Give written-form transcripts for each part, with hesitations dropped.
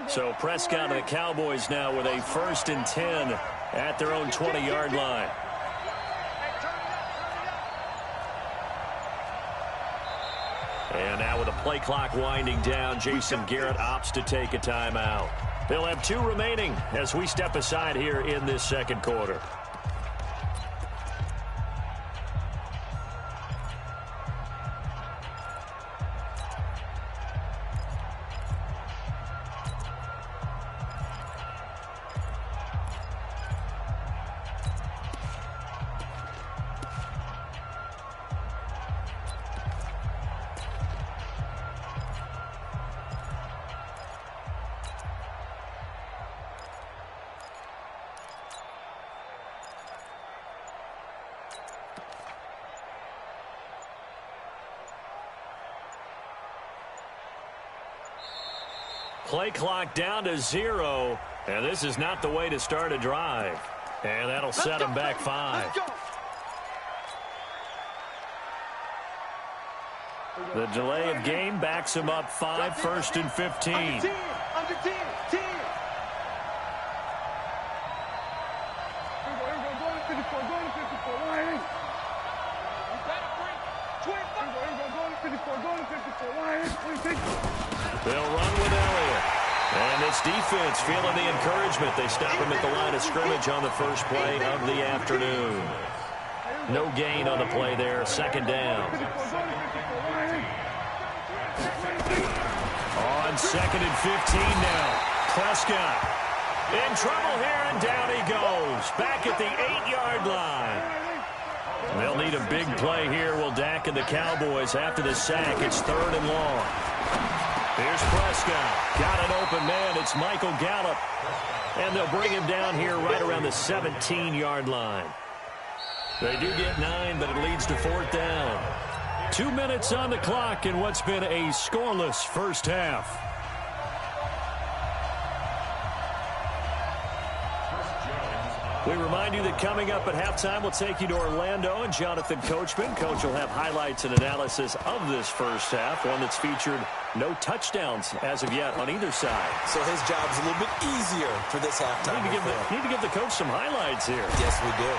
So Prescott and the Cowboys now with a 1st and 10 at their own 20-yard line. And now with the play clock winding down, Jason Garrett opts to take a timeout. They'll have 2 remaining as we step aside here in this second quarter. Play clock down to 0, and this is not the way to start a drive. And that'll set them back 5. The delay of game backs him up 5, 1st and 15. Under 10. They'll run with Elliott. And this defense feeling the encouragement. They stop him at the line of scrimmage on the first play of the afternoon. No gain on the play there. 2nd down. On 2nd and 15 now. Prescott in trouble here, and down he goes. Back at the 8-yard line. They'll need a big play here, will Dak and the Cowboys after the sack. It's 3rd and long. Here's Prescott. Got an open man. It's Michael Gallup. And they'll bring him down here right around the 17-yard line. They do get 9, but it leads to 4th down. 2 minutes on the clock in what's been a scoreless first half. We remind you that coming up at halftime, we'll take you to Orlando and Jonathan Coachman. Coach will have highlights and analysis of this first half, one that's featured no touchdowns as of yet on either side. So his job's a little bit easier for this halftime. Need to give the coach some highlights here. Yes, we do.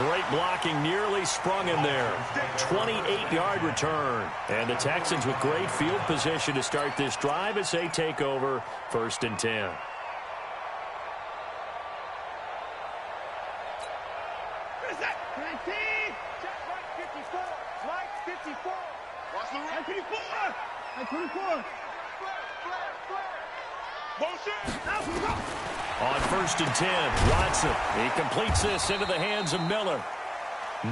Great blocking, nearly sprung him there. 28-yard return. And the Texans with great field position to start this drive as they take over 1st and 10. On 1st and 10, Watson. He completes this into the hands of Miller.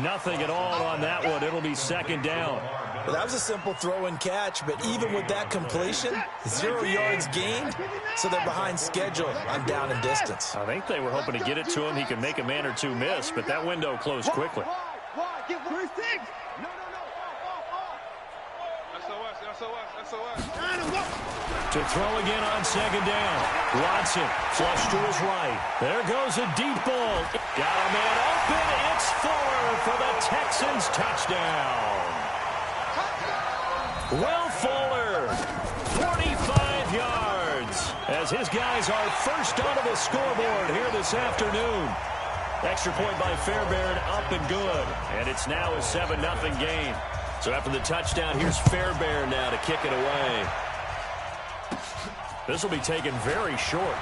Nothing at all on that one. It'll be 2nd down. Well, that was a simple throw and catch, but even with that completion, 0 yards gained, so they're behind schedule on down and distance. I think they were hoping to get it to him. He could make a man or 2 miss, but that window closed quickly. To throw again on 2nd down. Watson flush to his right. There goes a deep ball. Got a man open. It's Fuller for the Texans touchdown. Will Fuller, 45 yards, as his guys are first onto the scoreboard here this afternoon. Extra point by Fairbairn, up and good. And it's now a 7-0 game. So after the touchdown, here's Fairbairn now to kick it away. This will be taken very short.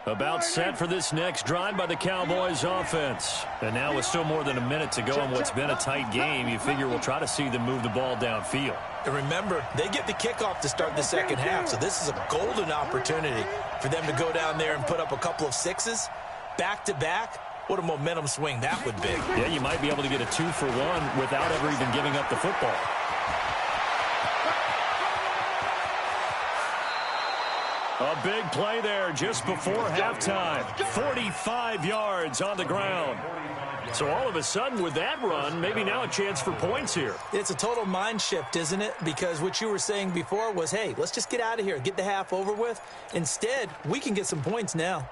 About set for this next drive by the Cowboys offense. And now with still more than a minute to go in what's been a tight game, you figure we'll try to see them move the ball downfield. And remember, they get the kickoff to start the second half, so this is a golden opportunity for them to go down there and put up a couple of 6s back-to-back. What a momentum swing that would be. Yeah, you might be able to get a 2-for-1 without ever even giving up the football. A big play there just before halftime. 45 yards on the ground. So all of a sudden with that run, maybe now a chance for points here. It's a total mind shift, isn't it? Because what you were saying before was, hey, let's just get out of here, get the half over with. Instead, we can get some points now.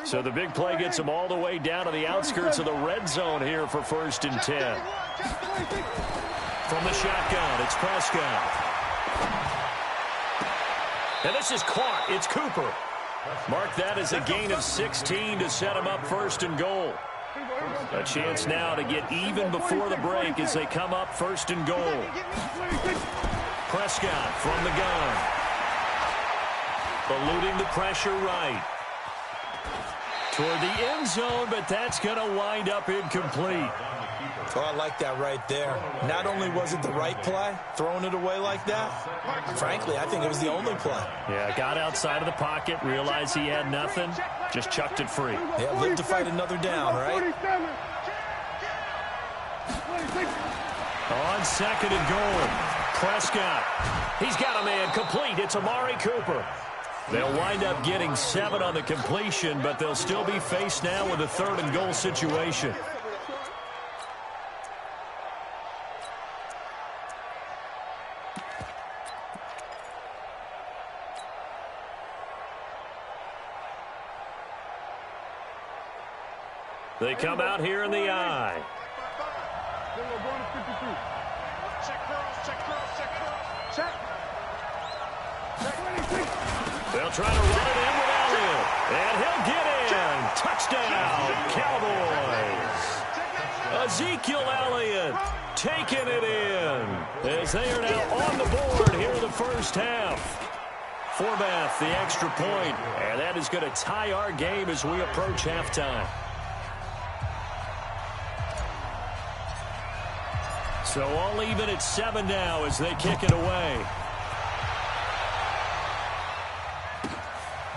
So the big play gets them all the way down to the outskirts of the red zone here for 1st and 10. From the shotgun, it's Prescott. And this is caught. It's Cooper. Mark that as a gain of 16 to set him up 1st and goal. A chance now to get even before the break as they come up 1st and goal. Prescott from the gun. Eluding the pressure right. Toward the end zone, but that's going to wind up incomplete. Oh, I like that right there. Not only was it the right play, throwing it away like that, frankly, I think it was the only play. Yeah, got outside of the pocket, realized he had nothing, just chucked it free. Yeah, lived to fight another down, right? On 2nd and goal, Prescott. He's got a man complete. It's Amari Cooper. They'll wind up getting 7 on the completion, but they'll still be faced now with a 3rd and goal situation. They come out here in the I. They'll try to run it in with Elliott. And he'll get in. Touchdown, Cowboys. Ezekiel Elliott taking it in as they are now on the board here in the first half. Forbath, the extra point. And that is going to tie our game as we approach halftime. So all even at 7 now as they kick it away.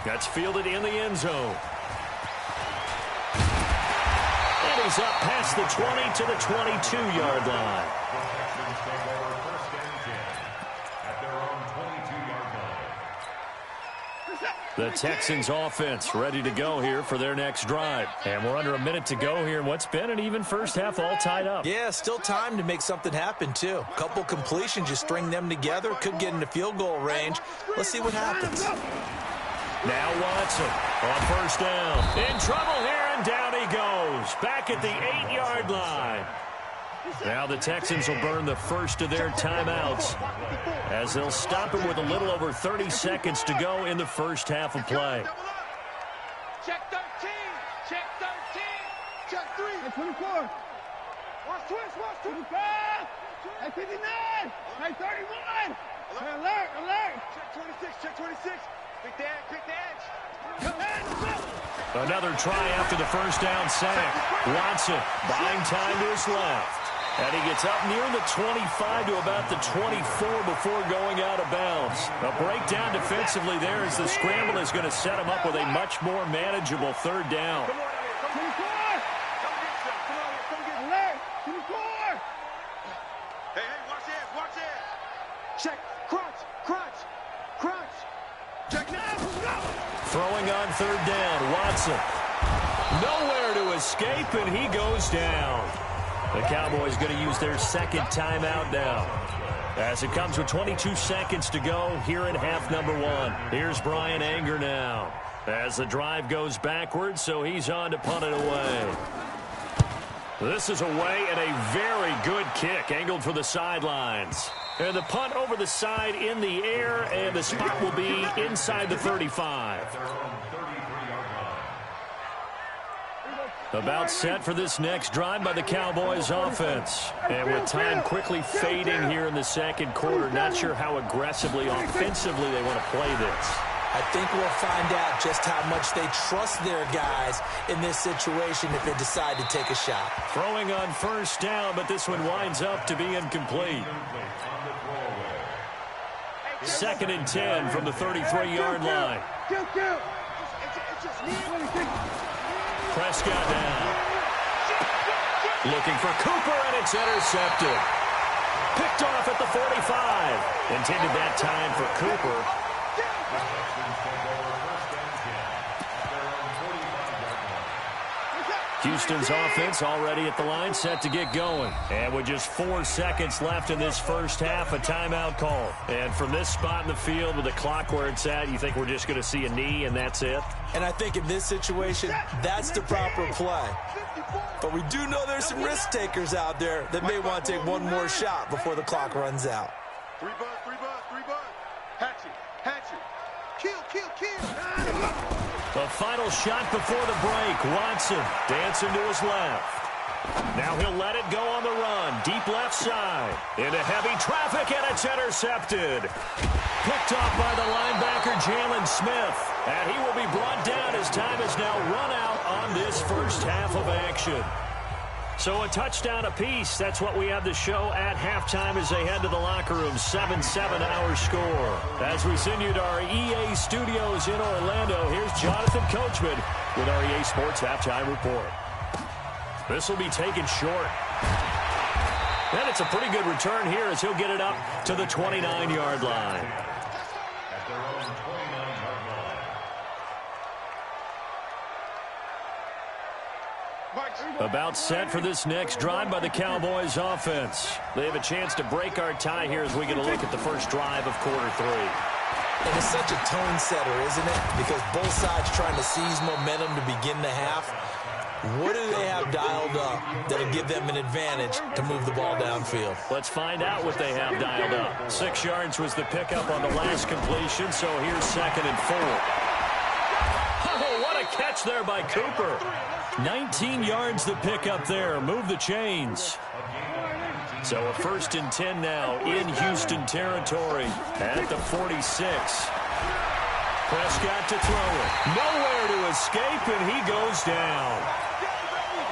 That's fielded in the end zone. And he's up past the 20 to the 22-yard line. The Texans offense ready to go here for their next drive. And we're under a minute to go here in what's been an even first half, all tied up. Yeah, still time to make something happen, too. A couple completions, you string them together, could get into field goal range. Let's see what happens. Now Watson on 1st down. In trouble here, and down he goes. Back at the 8-yard line. Now the Texans will burn the first of their timeouts as they'll stop it with a little over 30 seconds to go in the first half of play. Check 13. Check 13. Check 3. Check 24. Watch twist. Watch 25. Check 59. Check 31. Alert. Alert. Check 26. Check 26. Quick the edge. Another try after the first down sack. Watson buying time to his left. And he gets up near the 25 to about the 24 before going out of bounds. A breakdown defensively there as the scramble is going to set him up with a much more manageable 3rd down. Hey, watch it. Check, crunch. Check now. Throwing on 3rd down, Watson. Nowhere to escape, and he goes down. The Cowboys going to use their 2nd timeout now. As it comes with 22 seconds to go here in half number 1. Here's Brian Anger now. As the drive goes backwards, so he's on to punt it away. This is away and a very good kick, angled for the sidelines. And the punt over the side in the air, and the spot will be inside the 35. About set for this next drive by the Cowboys offense. And with time quickly fading here in the 2nd quarter, not sure how aggressively, offensively they want to play this. I think we'll find out just how much they trust their guys in this situation if they decide to take a shot. Throwing on 1st down, but this one winds up to be incomplete. 2nd and 10 from the 33-yard line. Prescott down. Looking for Cooper, and it's intercepted. Picked off at the 45. Intended that time for Cooper. Houston's offense already at the line, set to get going. And with just 4 seconds left in this first half, a timeout call. And from this spot in the field with the clock where it's at, you think we're just going to see a knee and that's it? And I think in this situation, that's the proper play. But we do know there's some risk takers out there that may want to take one more shot before the clock runs out. 3 bucks, 3 bucks, 3 bucks. Hatchet. Kill. The final shot before the break. Watson dancing to his left. Now he'll let it go on the run. Deep left side. Into heavy traffic, and it's intercepted. Picked off by the linebacker, Jalen Smith. And he will be brought down as time has now run out on this first half of action. So a touchdown apiece. That's what we have to show at halftime as they head to the locker room. 7-7 our score. As we send you to our EA studios in Orlando, here's Jonathan Coachman with our EA Sports Halftime Report. This will be taken short. And it's a pretty good return here as he'll get it up to the 29-yard line. About set for this next drive by the Cowboys offense. They have a chance to break our tie here as we get a look at the first drive of quarter 3. And it's such a tone setter, isn't it? Because both sides trying to seize momentum to begin the half. What do they have dialed up that'll give them an advantage to move the ball downfield? Let's find out what they have dialed up. 6 yards was the pickup on the last completion, so here's 2nd and 4. Oh, what a catch there by Cooper. 19 yards the pickup there. Move the chains. So a 1st and 10 now in Houston territory at the 46. Prescott to throw it. Nowhere to escape, and he goes down.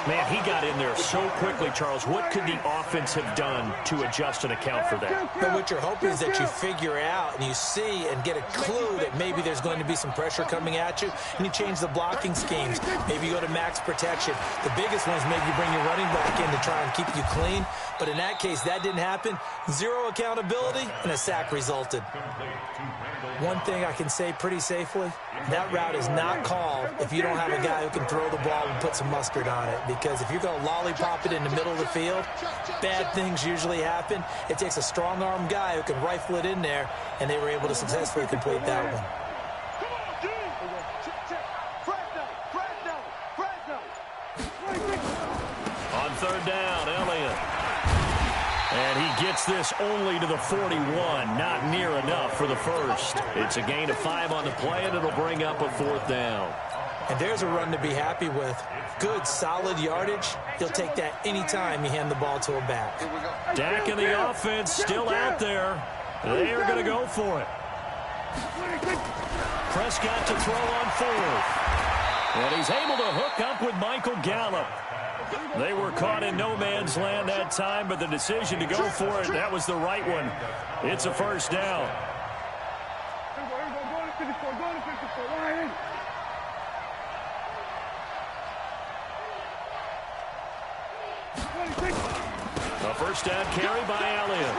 Man, he got in there so quickly, Charles. What could the offense have done to adjust and account for that? But what you're hoping is that you figure out and you see and get a clue that maybe there's going to be some pressure coming at you, and you change the blocking schemes. Maybe you go to max protection. The biggest one is maybe you bring your running back in to try and keep you clean. But in that case, that didn't happen. 0 accountability, and a sack resulted. One thing I can say pretty safely, that route is not called if you don't have a guy who can throw the ball and put some mustard on it. Because if you're going to lollipop it in the middle of the field, bad things usually happen. It takes a strong-arm guy who can rifle it in there, and they were able to successfully complete that one. On 3rd down, Elliott. And he gets this only to the 41. Not near enough for the first. It's a gain of 5 on the play, and it'll bring up a 4th down. And there's a run to be happy with. Good, solid yardage. He'll take that anytime you hand the ball to a back. Dak and the offense still out there. They are going to go for it. Prescott to throw on 4th. And he's able to hook up with Michael Gallup. They were caught in no man's land that time, but the decision to go for it, that was the right one. It's a 1st down. A 1st down carry by Elliott.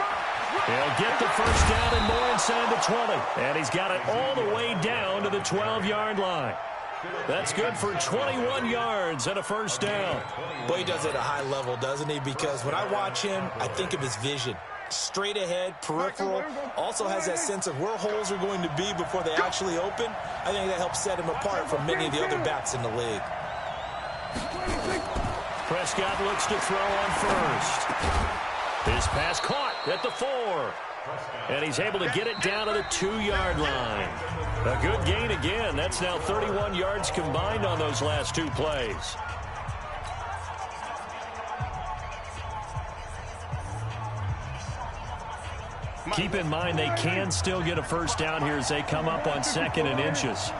He'll get the 1st down and more inside the 20. And he's got it all the way down to the 12-yard line. That's good for 21 yards and a 1st down. Boy, he does it at a high level, doesn't he? Because when I watch him, I think of his vision. Straight ahead, peripheral, also has that sense of where holes are going to be before they actually open. I think that helps set him apart from many of the other backs in the league. Prescott looks to throw on 1st. His pass caught at the 4. And he's able to get it down to the 2-yard line. A good gain again. That's now 31 yards combined on those last 2 plays. Keep in mind they can still get a 1st down here as they come up on 2nd and inches.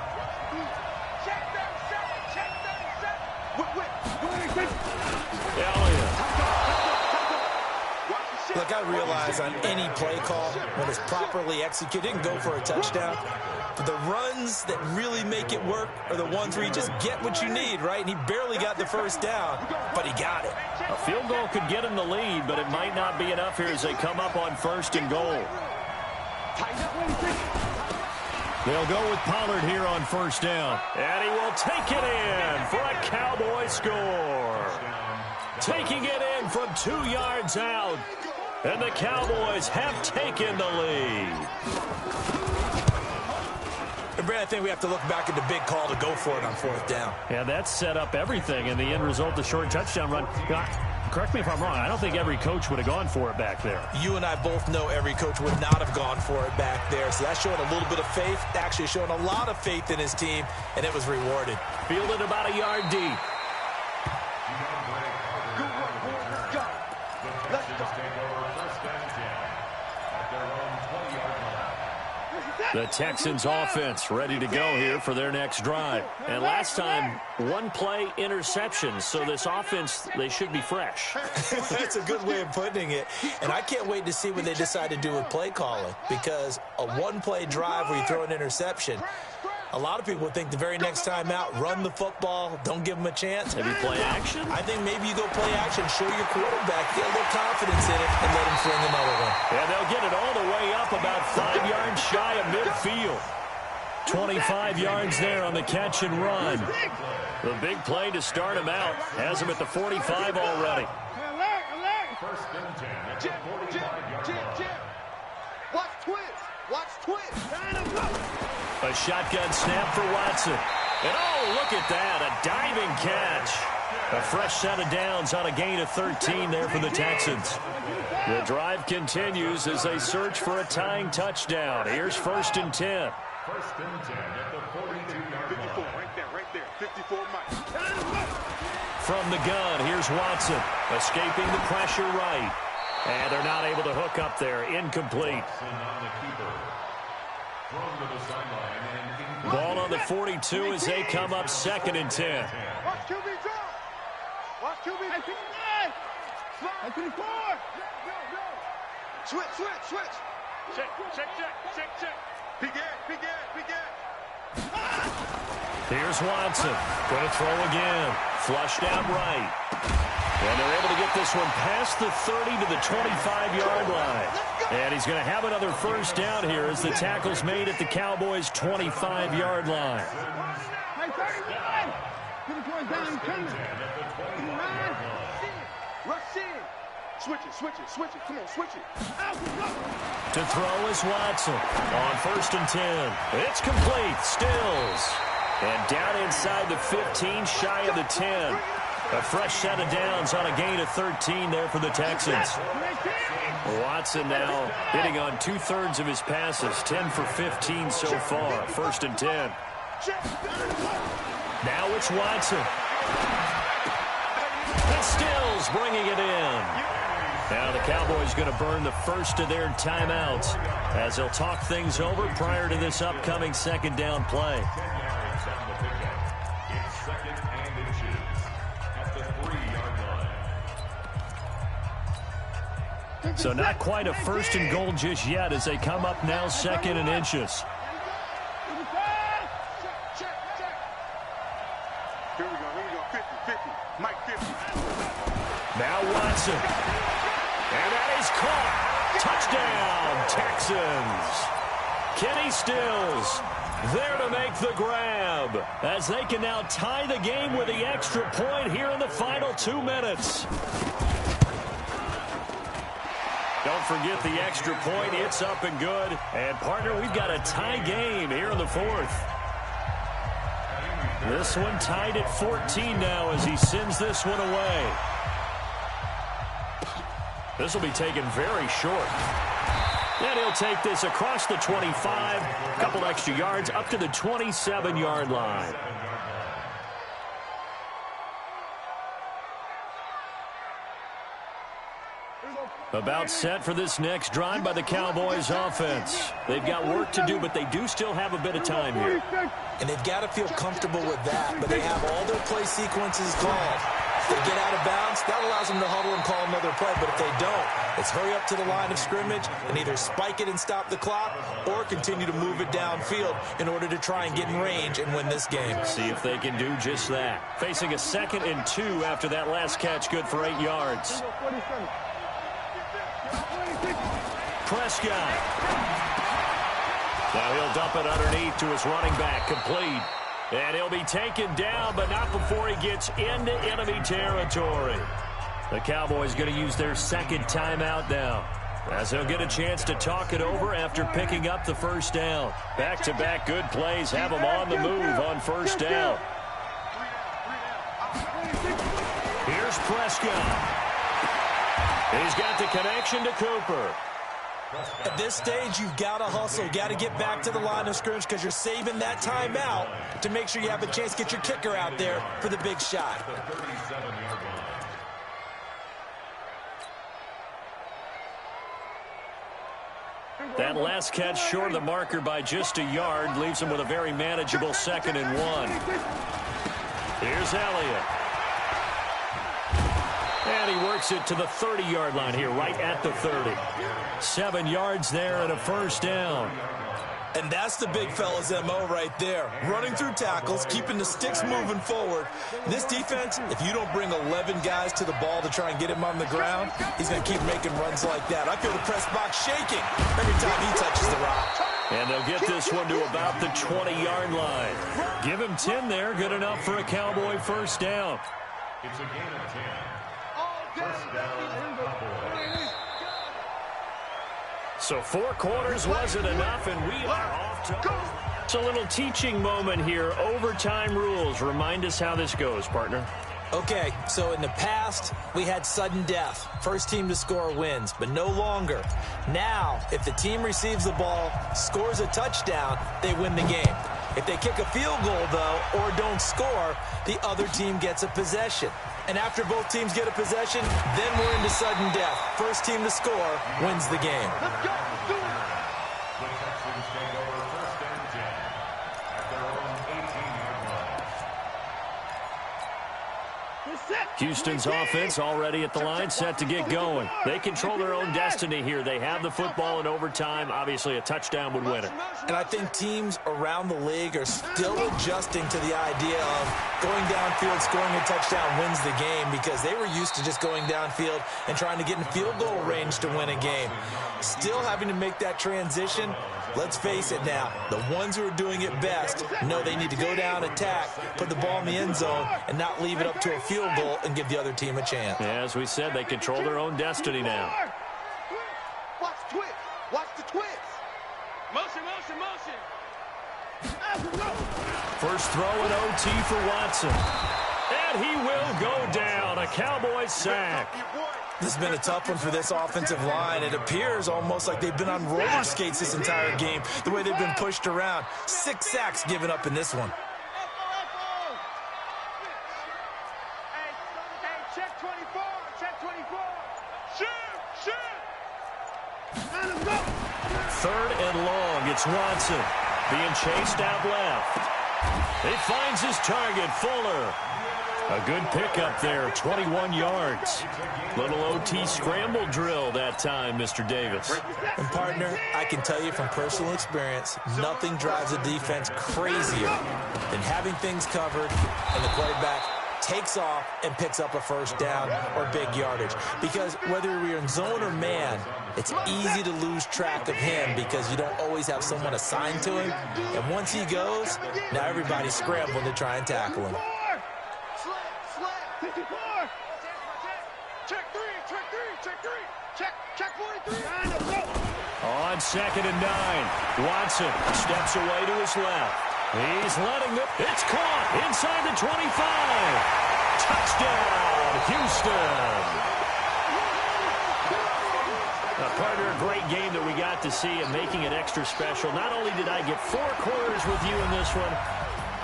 Look, I realize on any play call, when it's properly executed, it can go for a touchdown. But the runs that really make it work are the ones where you just get what you need, right? And he barely got the 1st down, but he got it. A field goal could get him the lead, but it might not be enough here as they come up on 1st and goal. They'll go with Pollard here on first down. And he will take it in for a Cowboy score. Taking it in from 2 yards out. And the Cowboys have taken the lead. And Brad, I think we have to look back at the big call to go for it on fourth down. Yeah, that set up everything in the end result, the short touchdown run. Correct me if I'm wrong. I don't think every coach would have gone for it back there. You and I both know every coach would not have gone for it back there. So that's showing a little bit of faith, actually showing a lot of faith in his team, and it was rewarded. Fielded about a yard deep. The Texans offense ready to go here for their next drive. And last time, 1-play interception. So this offense, they should be fresh. That's a good way of putting it. And I can't wait to see what they decide to do with play calling. Because a 1-play drive where you throw an interception, a lot of people think the very next time out, run the football, don't give them a chance. Maybe play action? I think maybe you go play action, show your quarterback, get a little confidence in it, and let him fling another one. Yeah, they'll get it all the way up about 5 yards shy of midfield. 25 yards there on the catch and run. The big play to start him out has him at the 45 already. First and 10 at the 45-yard line. Watch twist. Watch twist. A shotgun snap for Watson. And oh, look at that, a diving catch. A fresh set of downs on a gain of 13 there for the Texans. The drive continues as they search for a tying touchdown. Here's first and 10. First and 10 at the 42-yard line. Right there. 54 Mike. From the gun, here's Watson. Escaping the pressure right. And they're not able to hook up there. Incomplete. Ball on the 42 as they come up second and 10. Watch QB drop. Watch QB. I 24. Switch. Check. Big gas. Here's Watson. Going to throw again. Flushed out right. And they're able to get this one past the 30 to the 25-yard line. And he's going to have another first down here as the tackle's made at the Cowboys' 25-yard line. Switch it. Come on, switch it. To throw is Watson on first and 10. It's complete. Stills. And down inside the 15, shy of the 10. A fresh set of downs on a gain of 13 there for the Texans. Watson now hitting on 2/3 of his passes, 10 for 15 so far. First and 10. Now it's Watson. And Stills bringing it in. Now the Cowboys going to burn the first of their timeouts as they'll talk things over prior to this upcoming second down play. So not quite a first and goal just yet as they come up now second and inches. Here we go. 50. Mike 50. Now Watson. And that is caught. Touchdown, Texans. Kenny Stills there to make the grab as they can now tie the game with the extra point here in the final 2 minutes. Don't forget the extra point. It's up and good. And, partner, we've got a tie game here in the fourth. This one tied at 14 now as he sends this one away. This will be taken very short. And he'll take this across the 25, a couple extra yards, up to the 27-yard line. About set for this next drive by the Cowboys offense. They've got work to do, but they do still have a bit of time here. And they've got to feel comfortable with that, but they have all their play sequences called. If they get out of bounds, that allows them to huddle and call another play, but if they don't, it's hurry up to the line of scrimmage and either spike it and stop the clock or continue to move it downfield in order to try and get in range and win this game. See if they can do just that. Facing a 2nd and 2 after that last catch, good for 8 yards. Prescott. Now he'll dump it underneath to his running back, complete. And he'll be taken down, but not before he gets into enemy territory. The Cowboys going to use their second timeout now, as he'll get a chance to talk it over after picking up the first down. Back-to-back good plays have him on the move on first down. Here's Prescott. He's got the connection to Cooper. At this stage, you've got to hustle. Got to get back to the line of scrimmage because you're saving that timeout to make sure you have a chance to get your kicker out there for the big shot. That last catch short of the marker by just a yard leaves him with a very manageable 2nd and 1. Here's Elliott. And he works it to the 30-yard line here, right at the 30. 7 yards there and a first down. And that's the big fella's MO right there. Running through tackles, keeping the sticks moving forward. This defense, if you don't bring 11 guys to the ball to try and get him on the ground, he's going to keep making runs like that. I feel the press box shaking every time he touches the rock. And they'll get this one to about the 20-yard line. Give him 10 there, good enough for a Cowboy first down. It's a gain of 10. First down, Cowboys. So 4 quarters wasn't enough, and we are off to... It's a little teaching moment here. Overtime rules. Remind us how this goes, partner. Okay, so in the past, we had sudden death. First team to score wins, but no longer. Now, if the team receives the ball, scores a touchdown, they win the game. If they kick a field goal, though, or don't score, the other team gets a possession. And after both teams get a possession, then we're into sudden death. First team to score wins the game. Let's go. Do it. The Texans take over first and 10 at their own 18-yard line. Houston's offense already at the line, set to get going. They control their own destiny here. They have the football in overtime. Obviously, a touchdown would win it. And I think teams around the league are still adjusting to the idea of going downfield, scoring a touchdown wins the game, because they were used to just going downfield and trying to get in field goal range to win a game. Still having to make that transition. Let's face it now, the ones who are doing it best know they need to go down, attack, put the ball in the end zone, and not leave it up to a field goal and give the other team a chance. Yeah, as we said, they control their own destiny now. Watch twist. Watch the twist. Motion, motion, motion. First throw in OT for Watson. And he will go down. A Cowboy sack. This has been a tough one for this offensive line. It appears almost like they've been on roller skates this entire game, the way they've been pushed around. 6 sacks given up in this one. Hey, check 24. Check 24. Shoot. Third and long. It's Watson being chased out left. He finds his target, Fuller. A good pickup there, 21 yards. Little OT scramble drill that time, Mr. Davis. And, partner, I can tell you from personal experience, nothing drives a defense crazier than having things covered and the quarterback takes off and picks up a first down or big yardage. Because whether we're in zone or man, it's easy to lose track of him because you don't always have someone assigned to him. And once he goes, now everybody's scrambling to try and tackle him. Check 43. On 2nd and 9, Watson steps away to his left. He's letting it. It's caught inside the 25. Touchdown, Houston. Partner, a great game that we got to see and making it extra special. Not only did I get 4 quarters with you in this one,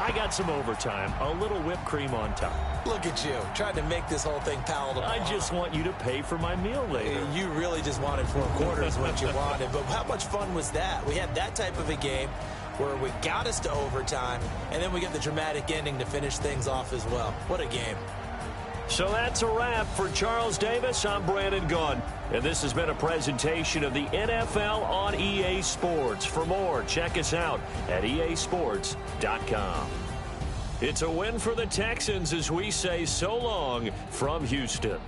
I got some overtime, a little whipped cream on top. Look at you, trying to make this whole thing palatable. I just want you to pay for my meal later. You really just wanted 4 quarters what you wanted, but how much fun was that? We had that type of a game where we got us to overtime, and then we get the dramatic ending to finish things off as well. What a game. So that's a wrap for Charles Davis. I'm Brandon Gunn, and this has been a presentation of the NFL on EA Sports. For more, check us out at easports.com. It's a win for the Texans as we say so long from Houston.